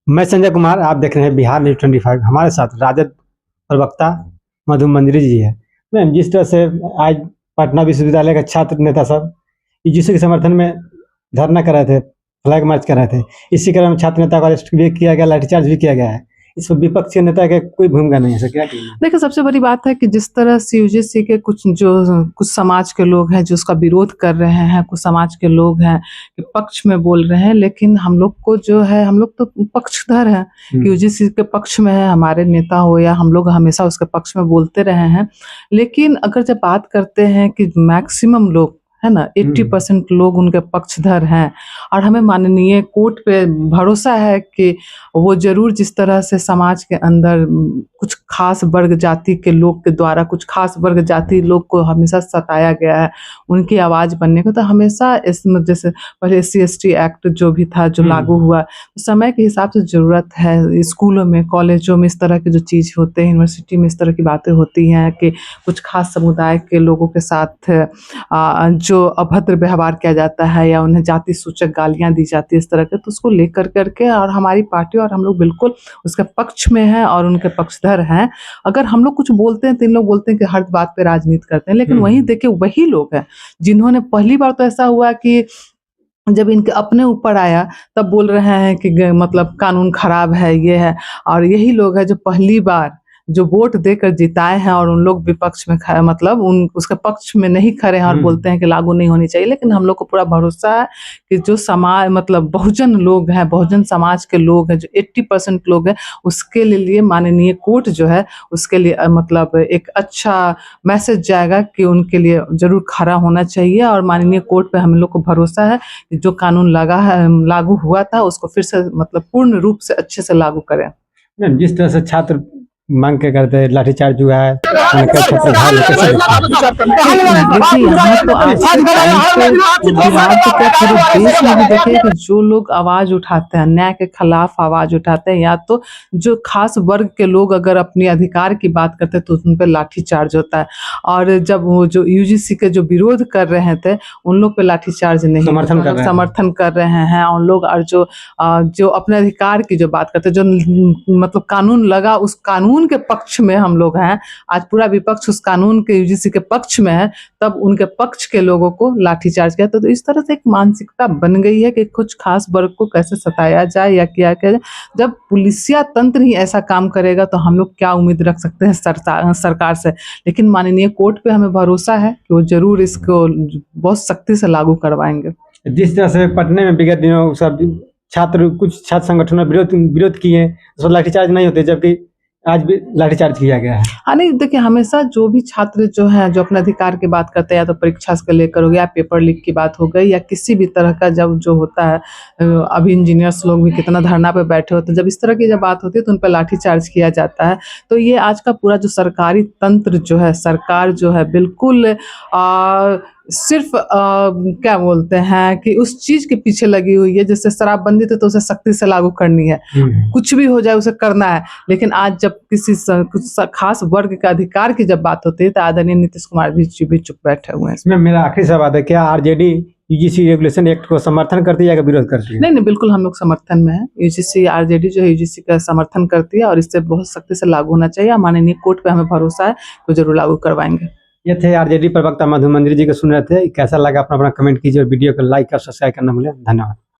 मैं संजय कुमार, आप देख रहे हैं बिहार न्यूज़ 25। हमारे साथ राजद प्रवक्ता मधु मंजरी जी है। मैम, जिस तरह से आज पटना विश्वविद्यालय का छात्र नेता सब यूजीसी के समर्थन में धरना कर रहे थे, फ्लैग मार्च कर रहे थे, इसी क्रम में छात्र नेता को अरेस्ट भी किया गया, लाठीचार्ज भी किया गया है। इस पर विपक्ष के नेता का कोई भूमिका नहीं है सर, क्या कहना है? देखिए, सबसे बड़ी बात है कि जिस तरह से यूजीसी के कुछ समाज के लोग हैं जो उसका विरोध कर रहे हैं, कुछ समाज के लोग हैं कि पक्ष में बोल रहे हैं, लेकिन हम लोग को जो है, हम लोग तो पक्षधर हैं कि यूजीसी के पक्ष में है, हमारे नेता हो या हम लोग हमेशा उसके पक्ष में बोलते रहे हैं। लेकिन अगर जब बात करते हैं कि मैक्सिमम लोग है ना, 80% लोग उनके पक्षधर हैं और हमें माननीय कोर्ट पे भरोसा है कि वो ज़रूर जिस तरह से समाज के अंदर कुछ खास वर्ग जाति के लोग के द्वारा कुछ खास वर्ग जाति लोग को हमेशा सताया गया है, उनकी आवाज़ बनने को, तो हमेशा इसमें जैसे पहले SC/ST एक्ट जो भी था, जो लागू हुआ, तो समय के हिसाब से ज़रूरत है। स्कूलों में, कॉलेजों में इस तरह की जो चीज़ होते हैं, यूनिवर्सिटी में इस तरह की बातें होती हैं कि कुछ खास समुदाय के लोगों के साथ जो अभद्र व्यवहार किया जाता है या उन्हें जाति सूचक गालियाँ दी जाती है इस तरह के, तो उसको लेकर करके और हमारी पार्टी और हम लोग बिल्कुल उसके पक्ष में हैं और उनके पक्षधर हैं। अगर हम लोग कुछ बोलते हैं तो इन लोग बोलते हैं कि हर बात पे राजनीति करते हैं, लेकिन वहीं देखिए वही लोग हैं जिन्होंने पहली बार तो ऐसा हुआ कि जब इनके अपने ऊपर आया तब बोल रहे हैं कि मतलब कानून खराब है, ये है, और यही लोग हैं जो पहली बार जो वोट देकर जिताए हैं और उन लोग विपक्ष में मतलब उन उसके पक्ष में नहीं खड़े हैं और बोलते हैं कि लागू नहीं होनी चाहिए। लेकिन हम लोग को पूरा भरोसा है कि जो समाज मतलब बहुजन लोग हैं, बहुजन समाज के लोग हैं, जो 80% लोग हैं, उसके लिए माननीय कोर्ट जो है उसके लिए मतलब एक अच्छा मैसेज जाएगा कि उनके लिए ज़रूर खड़ा होना चाहिए। और माननीय कोर्ट पे हम लोग को भरोसा है कि जो कानून लागू हुआ था उसको फिर से मतलब पूर्ण रूप से अच्छे से लागू करें। मैम, जिस तरह से छात्र मांग के करते हैं, लाठीचार्ज हुआ है, देखिए, यहाँ तो आज के टाइम पे बिहार तो क्या पूरे देश में भी देखिए कि जो लोग आवाज उठाते हैं, अन्याय के खिलाफ आवाज उठाते हैं, या तो जो खास वर्ग के लोग अगर अपने अधिकार की बात करते हैं तो उन पर लाठीचार्ज होता है। और जब वो जो यूजीसी के जो विरोध कर रहे थे उन लोग पे लाठीचार्ज नहीं, समर्थन कर रहे हैं उन लोग। और जो अपने अधिकार की जो बात करते हैं, जो मतलब कानून लगा उस कानून के पक्ष में हम लोग हैं। आज पूरा विपक्ष उस कानून के यूजीसी के पक्ष में है, तब उनके पक्ष के लोगों को लाठीचार्ज किया। तो इस तरह से एक मानसिकता बन गई है कि कुछ खास वर्ग को कैसे सताया जाए या किया जाए। जब पुलिसिया तंत्र ही ऐसा काम करेगा तो हम लोग क्या उम्मीद रख सकते हैं सरकार से। लेकिन माननीय कोर्ट पे हमें भरोसा है कि वो जरूर इसको बहुत सख्ती से लागू करवाएंगे। जिस तरह से पटने में विगत दिनों सब कुछ छात्र संगठनों ने विरोध किए, तो लाठीचार्ज नहीं होते, जबकि आज भी लाठीचार्ज किया गया है। हाँ, नहीं देखिए, हमेशा जो भी छात्र जो हैं जो अपने अधिकार की बात करते हैं, या तो परीक्षा से लेकर हो गया, पेपर लीक की बात हो गई, या किसी भी तरह का जब जो होता है, अभी इंजीनियर्स लोग भी कितना धरना पे बैठे होते हैं, जब इस तरह की जब बात होती है तो उन पर लाठीचार्ज किया जाता है। तो ये आज का पूरा जो सरकारी तंत्र जो है, सरकार जो है बिल्कुल सिर्फ क्या बोलते हैं कि उस चीज के पीछे लगी हुई है। जैसे शराबबंदी थी तो उसे सख्ती से लागू करनी है, कुछ भी हो जाए उसे करना है। लेकिन आज जब किसी कुछ खास वर्ग के अधिकार की जब बात होती है तो आदरणीय नीतीश कुमार भी चुप बैठे हुए हैं। इसमें मेरा आखिरी सवाल है, क्या आरजेडी यूजीसी रेगुलेशन एक्ट को समर्थन करती है या विरोध करती है? नहीं, बिल्कुल हम लोग समर्थन में है। यूजीसी आरजेडी जो है यूजीसी का समर्थन करती है और इससे बहुत सख्ती से लागू होना चाहिए। माननीय कोर्ट पे हमें भरोसा है तो जरूर लागू करवाएंगे। ये थे आरजेडी प्रवक्ता मधु मंजरी जी को सुन रहे थे। कैसा लगा अपना कमेंट कीजिए और वीडियो को लाइक और सब्सक्राइब करना भूलें। धन्यवाद।